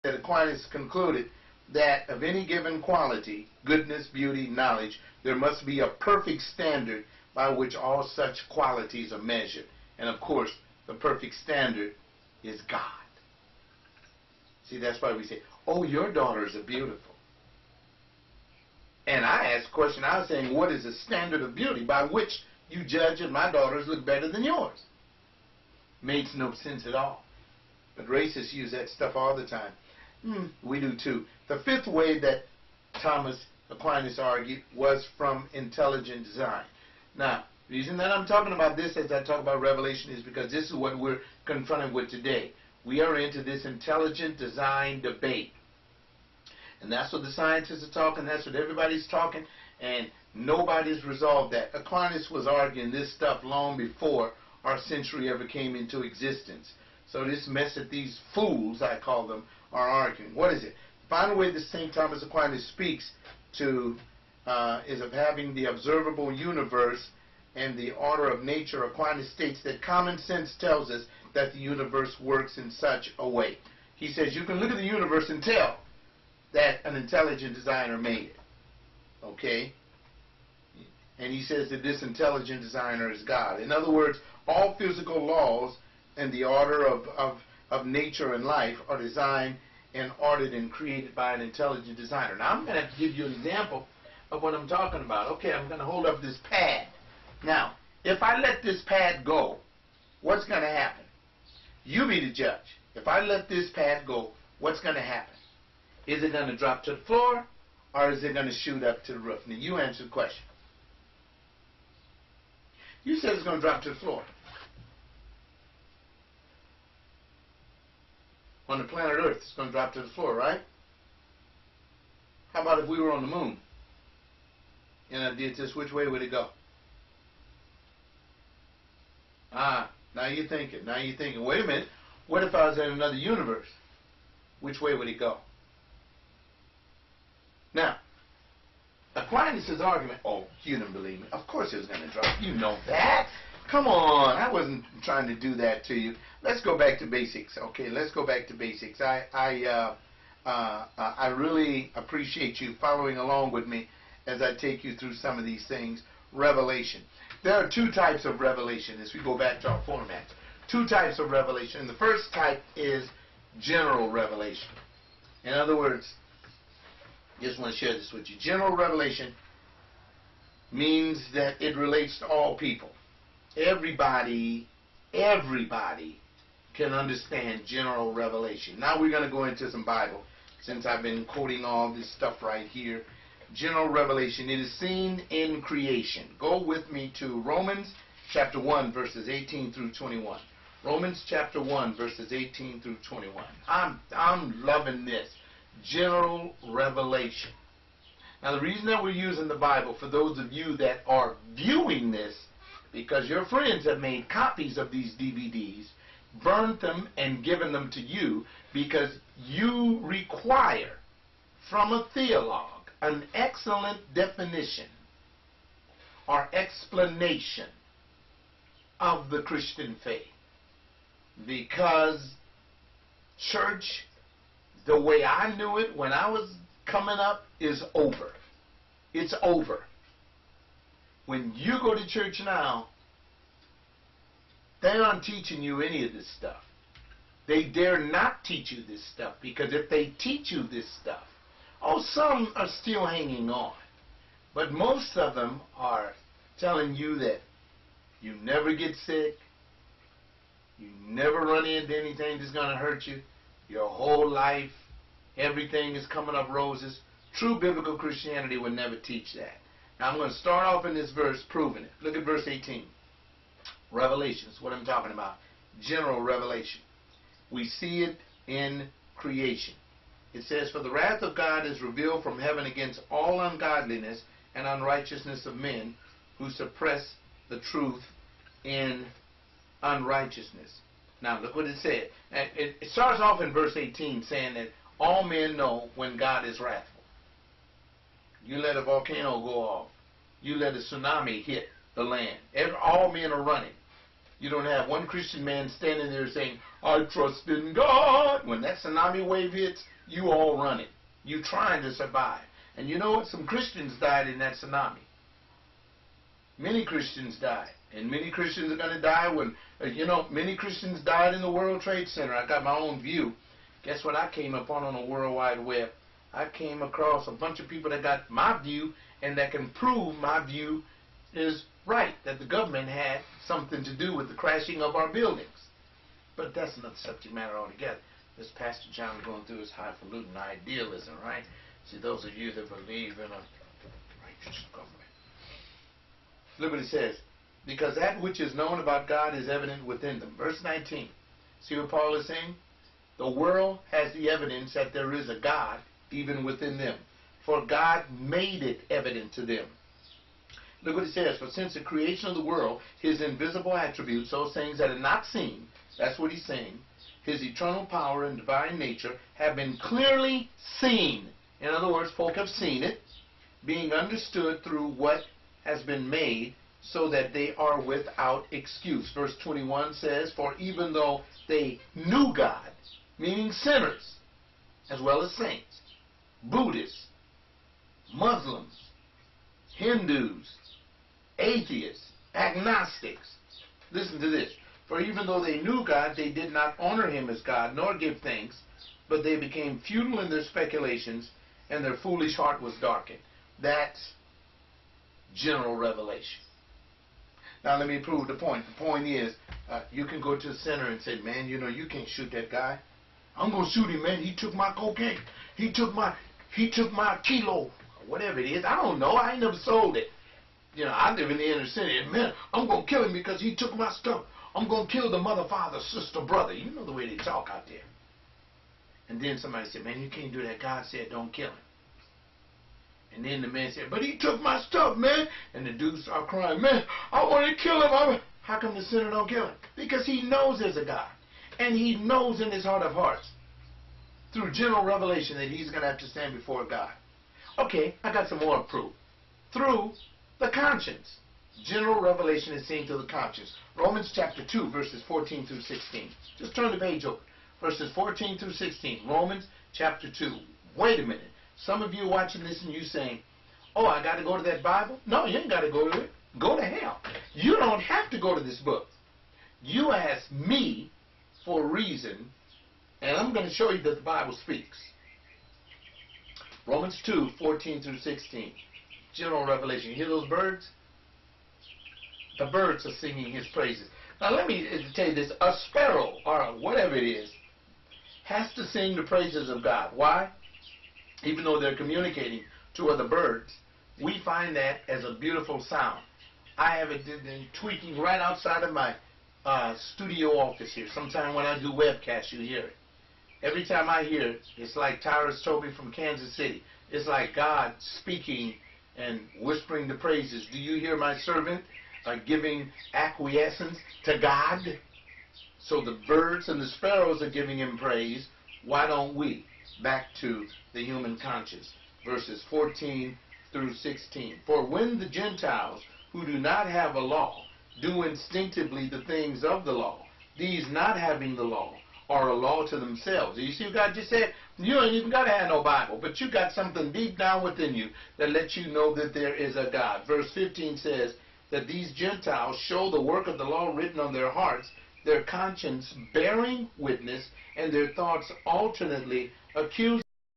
that Aquinas concluded that of any given quality, goodness, beauty, knowledge, there must be a perfect standard by which all such qualities are measured. And of course, the perfect standard is God. See, that's why we say, oh, your daughters are beautiful. And I asked a question, I was saying, what is the standard of beauty by which you judge that my daughters look better than yours? Makes no sense at all. But racists use that stuff all the time. We do too. The fifth way that Thomas Aquinas argued was from intelligent design. Now, the reason that I'm talking about this as I talk about Revelation is because this is what we're confronted with today. We are into this intelligent design debate. And that's what the scientists are talking, that's what everybody's talking, and nobody's resolved that. Aquinas was arguing this stuff long before our century ever came into existence. So this mess that these fools, I call them, are arguing. What is it? The final way that St. Thomas Aquinas speaks to is of having the observable universe and the order of nature. Aquinas states that common sense tells us that the universe works in such a way. He says you can look at the universe and tell that an intelligent designer made it. Okay? And he says that this intelligent designer is God. In other words, all physical laws and the order of nature and life are designed and ordered and created by an intelligent designer. Now, I'm going to have to give you an example of what I'm talking about. Okay, I'm going to hold up this pad. Now, if I let this pad go, what's going to happen? You be the judge. If I let this pad go, what's going to happen? Is it going to drop to the floor, or is it going to shoot up to the roof? Now, you answer the question. You said it's going to drop to the floor. On the planet Earth, it's going to drop to the floor, right? How about if we were on the moon? And I did this, which way would it go? Now you're thinking. Now you're thinking, wait a minute, what if I was in another universe? Which way would it go? Now, Aquinas' argument, oh, you didn't believe me. Of course it was going to drop. You know that. Come on, I wasn't trying to do that to you. Let's go back to basics. Okay, let's go back to basics. I really appreciate you following along with me as I take you through some of these things. Revelation. There are two types of revelation as we go back to our format. Two types of revelation. The first type is general revelation. In other words, just want to share this with you. General revelation means that it relates to all people. Everybody can understand general revelation. Now we're going to go into some Bible, since I've been quoting all this stuff right here. General revelation, it is seen in creation. Go with me to Romans chapter 1, verses 18 through 21. Romans chapter 1, verses 18 through 21. I'm loving this. General revelation. Now the reason that we're using the Bible, for those of you that are viewing this, because your friends have made copies of these DVDs, burnt them and given them to you, because you require from a theologue an excellent definition or explanation of the Christian faith. Because church, the way I knew it when I was coming up, is over. It's over. When you go to church now, they aren't teaching you any of this stuff. They dare not teach you this stuff, because if they teach you this stuff, oh, some are still hanging on, but most of them are telling you that you never get sick, you never run into anything that's going to hurt you, your whole life, everything is coming up roses. True biblical Christianity would never teach that. Now I'm going to start off in this verse proving it. Look at verse 18. Revelation is what I'm talking about. General revelation. We see it in creation. It says, for the wrath of God is revealed from heaven against all ungodliness and unrighteousness of men who suppress the truth in unrighteousness. Now look what it said. It starts off in verse 18 saying that all men know when God is wrathful. You let a volcano go off. You let a tsunami hit the land. All men are running. You don't have one Christian man standing there saying, I trust in God. When that tsunami wave hits, you all run it. You trying to survive. And you know what? Some Christians died in that tsunami. Many Christians died. And many Christians are going to die when, many Christians died in the World Trade Center. I got my own view. Guess what I came upon on the World Wide Web? I came across a bunch of people that got my view and that can prove my view is right, that the government had something to do with the crashing of our buildings. But that's another subject matter altogether. This Pastor John going through his highfalutin idealism, right? See, those of you that believe in a righteous government. Look what it says. Because that which is known about God is evident within them. Verse 19. See what Paul is saying? The world has the evidence that there is a God even within them. For God made it evident to them. Look what it says. For since the creation of the world, his invisible attributes, those things that are not seen, that's what he's saying, his eternal power and divine nature have been clearly seen. In other words, folk have seen it, being understood through what has been made, so that they are without excuse. Verse 21 says, for even though they knew God, meaning sinners, as well as saints, Buddhists, Muslims, Hindus, atheists, agnostics. Listen to this. For even though they knew God, they did not honor him as God, nor give thanks, but they became futile in their speculations, and their foolish heart was darkened. That's general revelation. Now let me prove the point. The point is, you can go to the center and say, man, you can't shoot that guy. I'm going to shoot him, man. He took my cocaine. He took my kilo, or whatever it is. I don't know. I ain't never sold it. I live in the inner city, and man, I'm going to kill him because he took my stuff. I'm going to kill the mother, father, sister, brother. You know the way they talk out there. And then somebody said, man, you can't do that. God said don't kill him. And then the man said, but he took my stuff, man. And the dude started crying, man, I want to kill him. How come the sinner don't kill him? Because he knows there's a God. And he knows in his heart of hearts, through general revelation, that he's going to have to stand before God. Okay, I got some more proof. Through the conscience. General revelation is seen through the conscience. Romans chapter 2, verses 14 through 16. Just turn the page over. Verses 14 through 16. Romans chapter 2. Wait a minute. Some of you are watching this and you saying, oh, I got to go to that Bible? No, you ain't got to go to it. Go to hell. You don't have to go to this book. You ask me for a reason, and I'm going to show you that the Bible speaks. Romans 2, 14 through 16. General revelation. You hear those birds? The birds are singing his praises. Now let me tell you this. A sparrow, or whatever it is, has to sing the praises of God. Why? Even though they're communicating to other birds, we find that as a beautiful sound. I have it tweaking right outside of my studio office here. Sometime when I do webcasts, you hear it. Every time I hear it, it's like Tyrus told me from Kansas City. It's like God speaking and whispering the praises. Do you hear my servant giving acquiescence to God? So the birds and the sparrows are giving him praise. Why don't we? Back to the human conscience. Verses 14 through 16. For when the Gentiles, who do not have a law, do instinctively the things of the law, these not having the law are a law to themselves. You see what God just said? You ain't even got to have no Bible, but you got something deep down within you that lets you know that there is a God. Verse 15 says that these Gentiles show the work of the law written on their hearts, their conscience bearing witness, and their thoughts alternately accusing